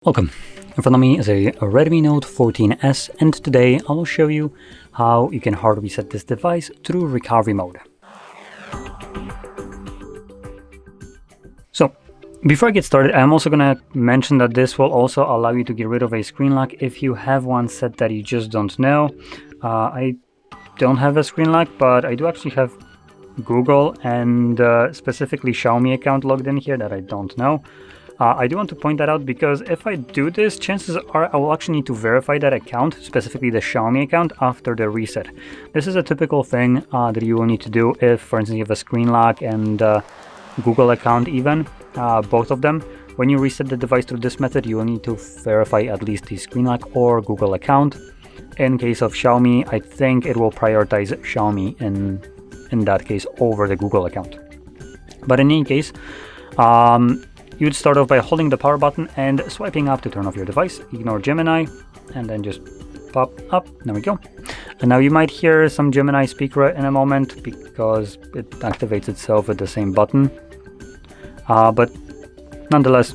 Welcome. In front of me is a Redmi Note 14S, and today I will show you how you can hard reset this device through recovery mode. So before I get started, I'm also going to mention that this will also allow you to get rid of a screen lock if you have one set that you just don't know. I don't have a screen lock, but I do actually have Google and specifically Xiaomi account logged in here that I don't know. I do want to point that out because if I do this, chances are I will actually need to verify that account, specifically the Xiaomi account, after the reset. This is a typical thing that you will need to do if, for instance, you have a screen lock and Google account even, both of them. When you reset the device through this method, you will need to verify at least the screen lock or Google account. In case of Xiaomi, I think it will prioritize Xiaomi in that case over the Google account. But in any case, you'd start off by holding the power button and swiping up to turn off your device. Ignore Gemini and then just pop up. There we go. And now you might hear some Gemini speaker in a moment because it activates itself with the same button. But nonetheless,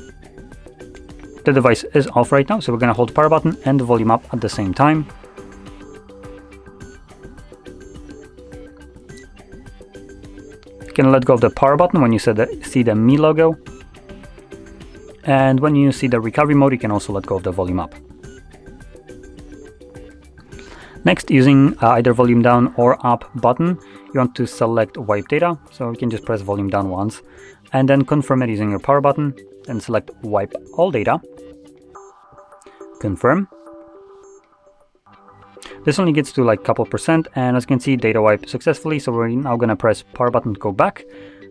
the device is off right now. So we're going to hold the power button and the volume up at the same time. You can let go of the power button when you see the Mi logo. And when you see the recovery mode, you can also let go of the volume up. Next, using either volume down or up button, you want to select wipe data. So you can just press volume down once and then confirm it using your power button and select wipe all data. Confirm. This only gets to like a couple percent, and as you can see, data wipe successfully. So we're now going to press power button to go back,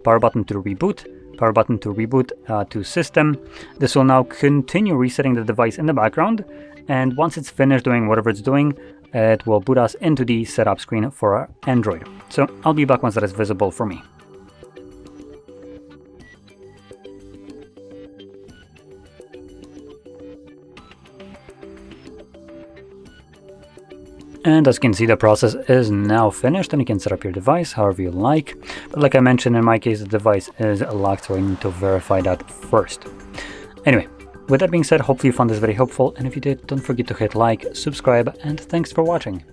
power button to reboot, power button to reboot to system. This will now continue resetting the device in the background, and once it's finished doing whatever it's doing, it will boot us into the setup screen for Android. So I'll be back once that is visible for me. And as you can see, the process is now finished and you can set up your device however you like. But like I mentioned, in my case, the device is locked, so I need to verify that first. Anyway, with that being said, hopefully you found this very helpful. And if you did, don't forget to hit like, subscribe, and thanks for watching.